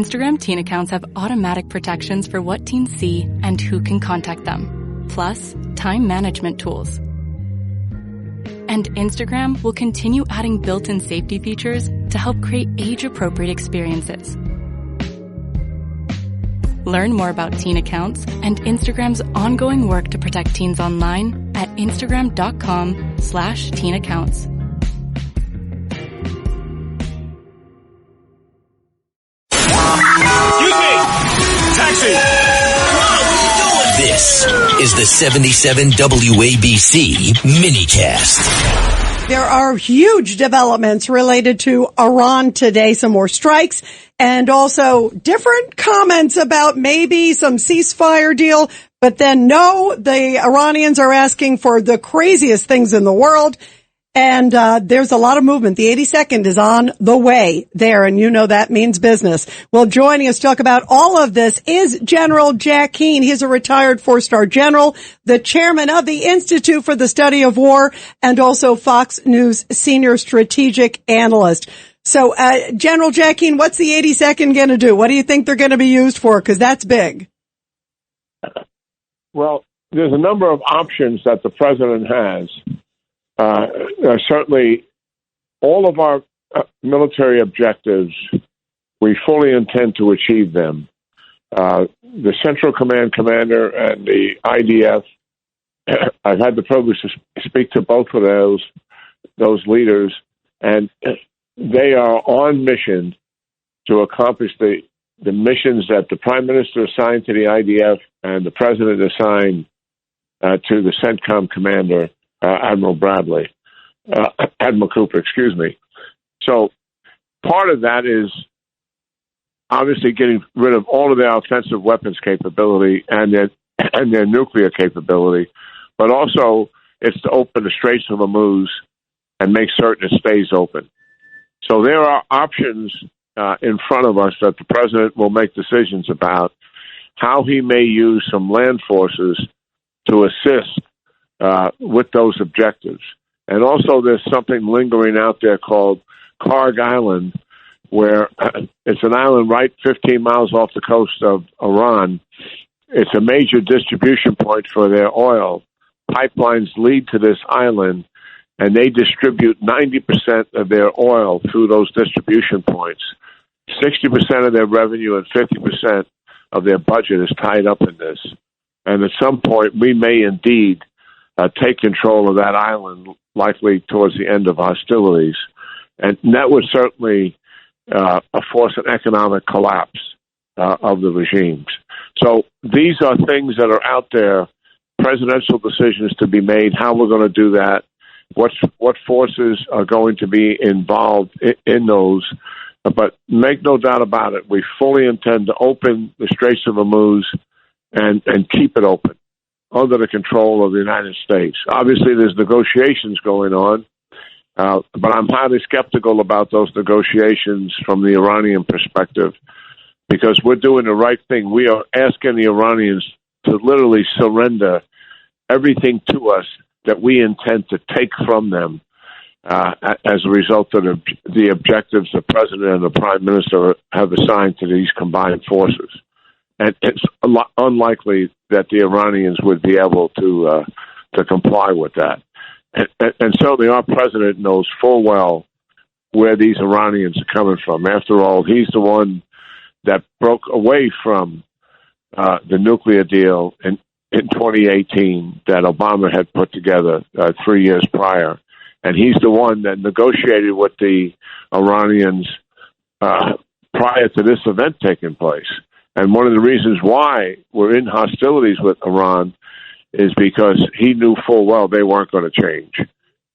Instagram teen accounts have automatic protections for what teens see and who can contact them, plus time management tools. And Instagram will continue adding built-in safety features to help create age-appropriate experiences. Learn more about teen accounts and Instagram's ongoing work to protect teens online at instagram.com/teen accounts. Excuse me! Taxi! This is the 77 WABC minicast. There are huge developments related to Iran today, some more strikes, and also different comments about maybe some ceasefire deal. But then no, the Iranians are asking for the craziest things in the world. And there's a lot of movement. The 82nd is on the way there, and you know that means business. Well, joining us to talk about all of this is General Jack Keane. He's a retired four-star general, the chairman of the Institute for the Study of War, and also Fox News senior strategic analyst. So, General Jack Keane, what's the 82nd going to do? What do you think they're going to be used for? Because that's big. Well, there's a number of options that the president has. Certainly, all of our military objectives, we fully intend to achieve them. The Central Command Commander and the IDF, I've had the privilege to speak to both of those leaders, and they are on mission to accomplish the missions that the Prime Minister assigned to the IDF and the President assigned to the CENTCOM Commander, Admiral Cooper, excuse me. So part of that is obviously getting rid of all of their offensive weapons capability and their nuclear capability, but also it's to open the Straits of Hormuz and make certain it stays open. So there are options in front of us that the president will make decisions about how he may use some land forces to assist with those objectives. And also there's something lingering out there called Karg Island, where it's an island right 15 miles off the coast of Iran. It's a major distribution point for their oil. Pipelines lead to this island, and they distribute 90% of their oil through those distribution points. 60% of their revenue and 50% of their budget is tied up in this. And at some point, we may indeed take control of that island, likely towards the end of hostilities. And that would certainly force an economic collapse of the regimes. So these are things that are out there, presidential decisions to be made, how we're going to do that, what forces are going to be involved in those. But make no doubt about it, we fully intend to open the Straits of Hormuz and keep it open under the control of the United States. Obviously, there's negotiations going on, but I'm highly skeptical about those negotiations from the Iranian perspective because we're doing the right thing. We are asking the Iranians to literally surrender everything to us that we intend to take from them as a result of the objectives the President and the Prime Minister have assigned to these combined forces. And it's unlikely that the Iranians would be able to comply with that. And certainly our president knows full well where these Iranians are coming from. After all, he's the one that broke away from the nuclear deal in 2018 that Obama had put together 3 years prior. And he's the one that negotiated with the Iranians prior to this event taking place. And one of the reasons why we're in hostilities with Iran is because he knew full well they weren't going to change.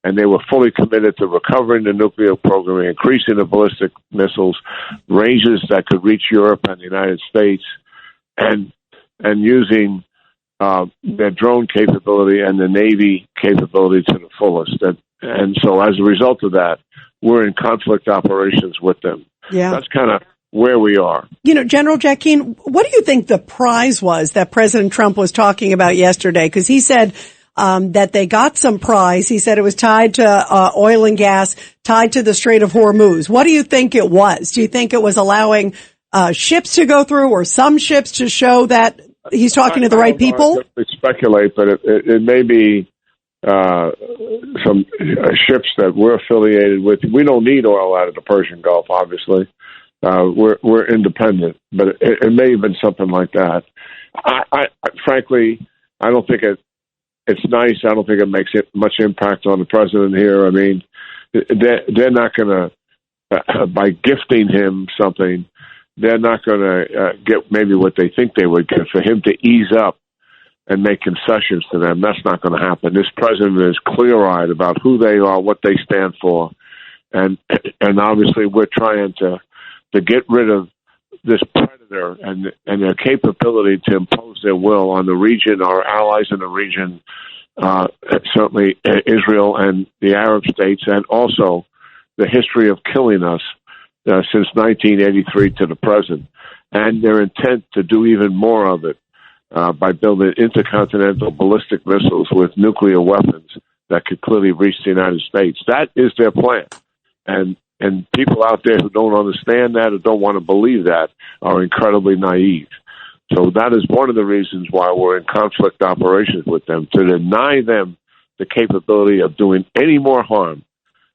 And they were fully committed to recovering the nuclear program, increasing the ballistic missiles, ranges that could reach Europe and the United States, and using their drone capability and the Navy capability to the fullest. And so as a result of that, we're in conflict operations with them. Yeah. That's kind of where we are. You know, General Jack Keane, what do you think the prize was that President Trump was talking about yesterday? Because he said that they got some prize. He said it was tied to oil and gas, tied to the Strait of Hormuz. What do you think it was? Do you think it was allowing ships to go through or some ships to show that he's talking to the right people? I speculate, but it may be some ships that we're affiliated with. We don't need oil out of the Persian Gulf, obviously. We're independent, but it may have been something like that. I frankly, I don't think it's nice. I don't think it makes much impact on the president here. I mean, they're not going to, by gifting him something, they're not going to get maybe what they think they would get. For him to ease up and make concessions to them, that's not going to happen. This president is clear-eyed about who they are, what they stand for, and obviously we're trying to get rid of this predator and their capability to impose their will on the region, our allies in the region, certainly Israel and the Arab states, and also the history of killing us since 1983 to the present, and their intent to do even more of it by building intercontinental ballistic missiles with nuclear weapons that could clearly reach the United States. That is their plan. And people out there who don't understand that or don't want to believe that are incredibly naive. So that is one of the reasons why we're in conflict operations with them, to deny them the capability of doing any more harm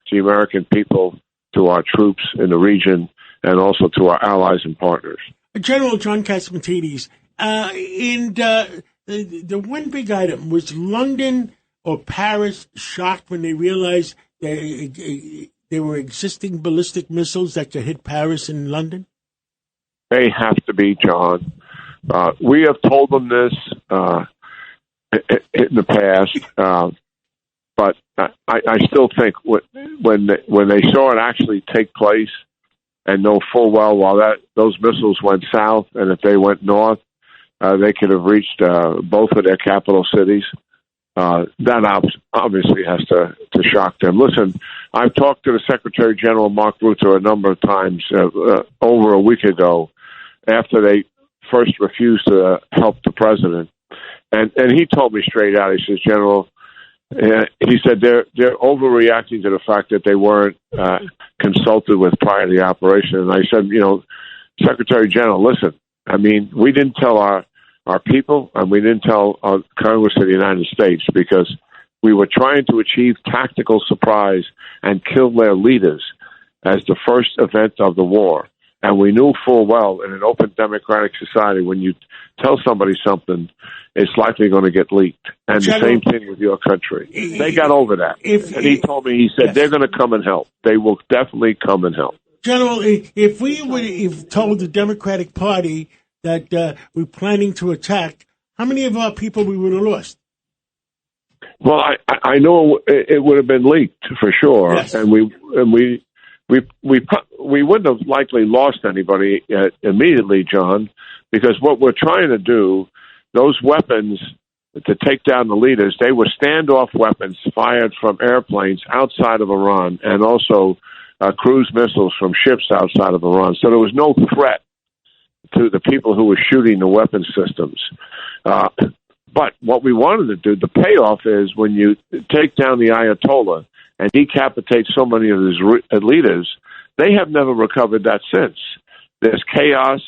to the American people, to our troops in the region, and also to our allies and partners. General John Catsimatidis, the one big item, was London or Paris shocked when they realized there were existing ballistic missiles that could hit Paris and London? They have to be, John. We have told them this in the past, but I still think when they saw it actually take place and know full well while those missiles went south, and if they went north, they could have reached both of their capital cities. That obviously has to shock them. Listen, I've talked to the Secretary General, Mark Rutte, a number of times over a week ago after they first refused to help the president. And he told me straight out, he says, General, he said they're overreacting to the fact that they weren't consulted with prior to the operation. And I said, Secretary General, listen, I mean, we didn't tell our people, and we didn't tell Congress of the United States, because we were trying to achieve tactical surprise and kill their leaders as the first event of the war. And we knew full well in an open democratic society, when you tell somebody something, it's likely going to get leaked. And General, the same thing with your country. They got over that. And he told me, he said, yes, they're going to come and help. They will definitely come and help. General, if we would have told the Democratic Party that we're planning to attack, how many of our people we would have lost? Well, I know it would have been leaked for sure, yes. And we wouldn't have likely lost anybody immediately, John, because what we're trying to do, those weapons to take down the leaders, they were standoff weapons fired from airplanes outside of Iran, and also cruise missiles from ships outside of Iran. So there was no threat to the people who were shooting the weapon systems. But what we wanted to do, the payoff is when you take down the Ayatollah and decapitate so many of his leaders, they have never recovered that since. There's chaos,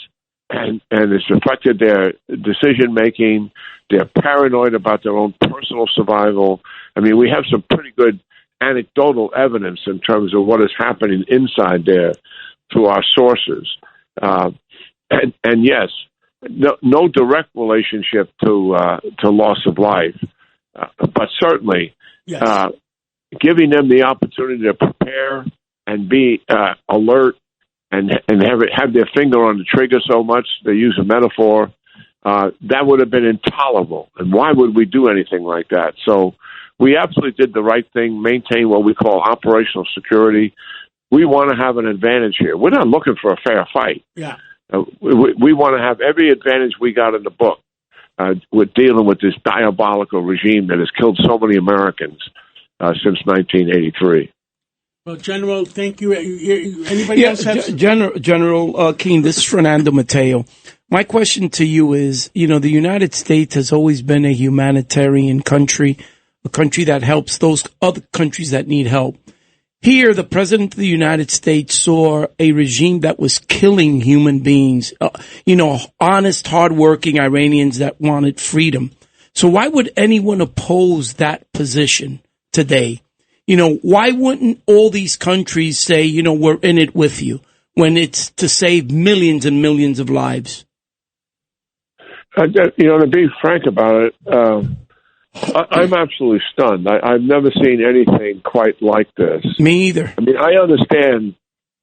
and it's affected their decision-making. They're paranoid about their own personal survival. I mean, we have some pretty good anecdotal evidence in terms of what is happening inside there through our sources. And yes, no direct relationship to loss of life, but certainly yes. Giving them the opportunity to prepare and be alert and have their finger on the trigger so much, they use a metaphor, that would have been intolerable. And why would we do anything like that? So we absolutely did the right thing, maintain what we call operational security. We want to have an advantage here. We're not looking for a fair fight. Yeah. We want to have every advantage we got in the book with dealing with this diabolical regime that has killed so many Americans since 1983. Well, General, thank you. Anybody else have General Keane, this is Fernando Mateo. My question to you is, the United States has always been a humanitarian country, a country that helps those other countries that need help. Here, the President of the United States saw a regime that was killing human beings, honest, hardworking Iranians that wanted freedom. So why would anyone oppose that position today? Why wouldn't all these countries say, we're in it with you when it's to save millions and millions of lives? To be frank about it, I'm absolutely stunned. I've never seen anything quite like this. Me either. I mean, I understand.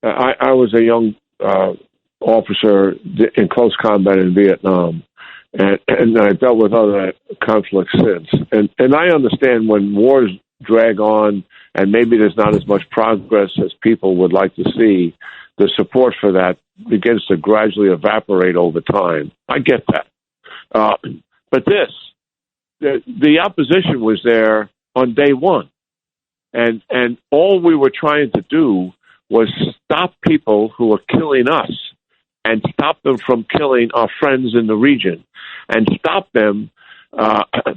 I was a young officer in close combat in Vietnam, and I dealt with other conflicts since. And I understand when wars drag on and maybe there's not as much progress as people would like to see, the support for that begins to gradually evaporate over time. I get that. But the opposition was there on day one. And all we were trying to do was stop people who were killing us and stop them from killing our friends in the region and stop them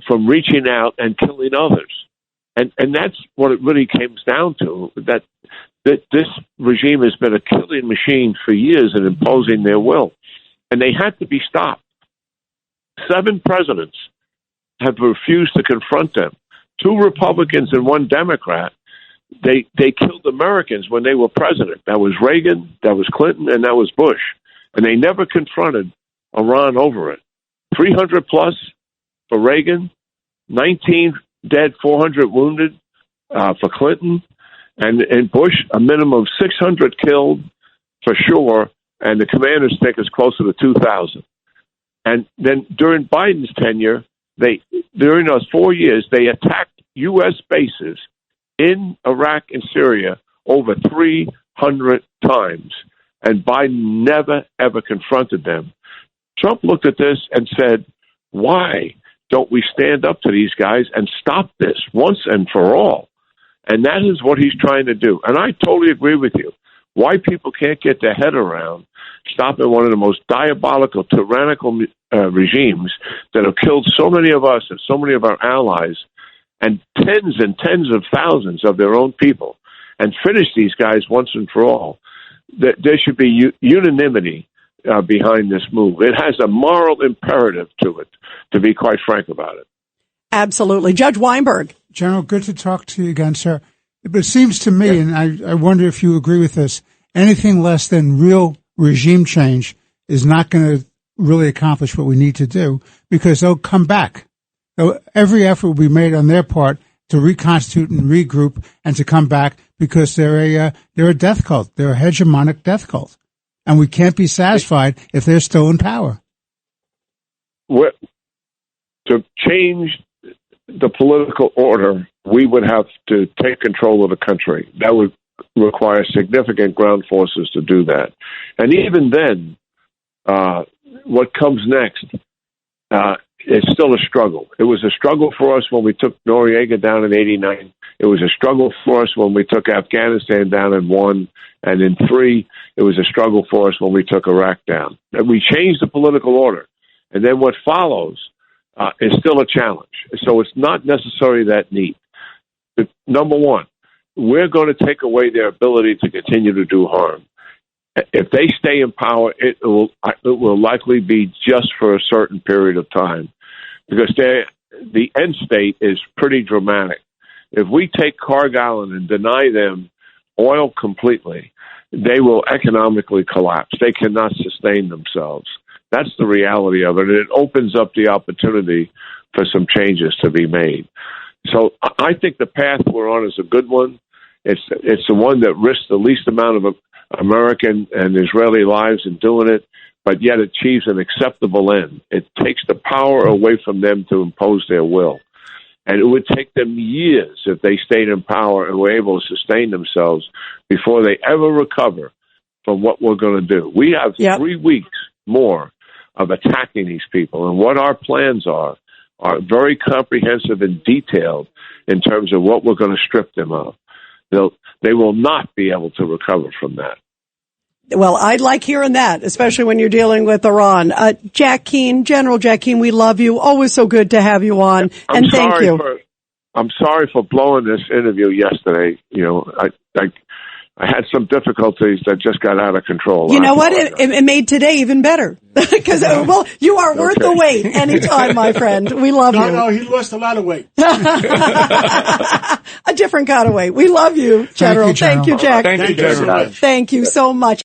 from reaching out and killing others. And that's what it really comes down to, that this regime has been a killing machine for years in imposing their will. And they had to be stopped. 7 presidents have refused to confront them. 2 Republicans and 1 Democrat. They killed Americans when they were president. That was Reagan, that was Clinton, and that was Bush. And they never confronted Iran over it. 300 plus for Reagan, 19 dead, 400 wounded for Clinton, and Bush, a minimum of 600 killed for sure, and the commanders think it's closer to 2,000. And then during Biden's tenure, during those 4 years, they attacked U.S. bases in Iraq and Syria over 300 times, and Biden never, ever confronted them. Trump looked at this and said, why don't we stand up to these guys and stop this once and for all? And that is what he's trying to do. And I totally agree with you. Why people can't get their head around stopping one of the most diabolical, tyrannical regimes that have killed so many of us and so many of our allies and tens of thousands of their own people, and finish these guys once and for all. There should be unanimity behind this move. It has a moral imperative to it, to be quite frank about it. Absolutely. Judge Weinberg. General, good to talk to you again, sir. But it seems to me, and I wonder if you agree with this, anything less than real regime change is not going to really accomplish what we need to do, because they'll come back. Every effort will be made on their part to reconstitute and regroup and to come back, because they're a death cult. They're a hegemonic death cult. And we can't be satisfied if they're still in power. To change the political order, we would have to take control of the country. That would require significant ground forces to do that. And even then, what comes next is still a struggle. It was a struggle for us when we took Noriega down in 1989. It was a struggle for us when we took Afghanistan down in 1, and in 3, it was a struggle for us when we took Iraq down. And we changed the political order. And then what follows is still a challenge. So it's not necessarily that neat. But number one, we're going to take away their ability to continue to do harm. If they stay in power, it will likely be just for a certain period of time, because the end state is pretty dramatic. If we take Cargill and deny them oil completely, they will economically collapse. They cannot sustain themselves. That's the reality of it. And it opens up the opportunity for some changes to be made. So I think the path we're on is a good one. It's the one that risks the least amount of American and Israeli lives in doing it, but yet achieves an acceptable end. It takes the power away from them to impose their will. And it would take them years if they stayed in power and were able to sustain themselves before they ever recover from what we're going to do. We have 3 weeks more of attacking these people, and what our plans are very comprehensive and detailed in terms of what we're going to strip them of. They will not be able to recover from that. Well, I'd like hearing that, especially when you're dealing with Iran. Jack Keane, General Jack Keane, we love you. Always so good to have you on. And thank you. I'm sorry for blowing this interview yesterday. I had some difficulties that just got out of control. You know what? It made today even better. Because, you are worth the wait anytime, my friend. We love you. No, he lost a lot of weight. A different kind of weight. We love you, General. Thank you, Jack. Thank you, General. Thank you so much.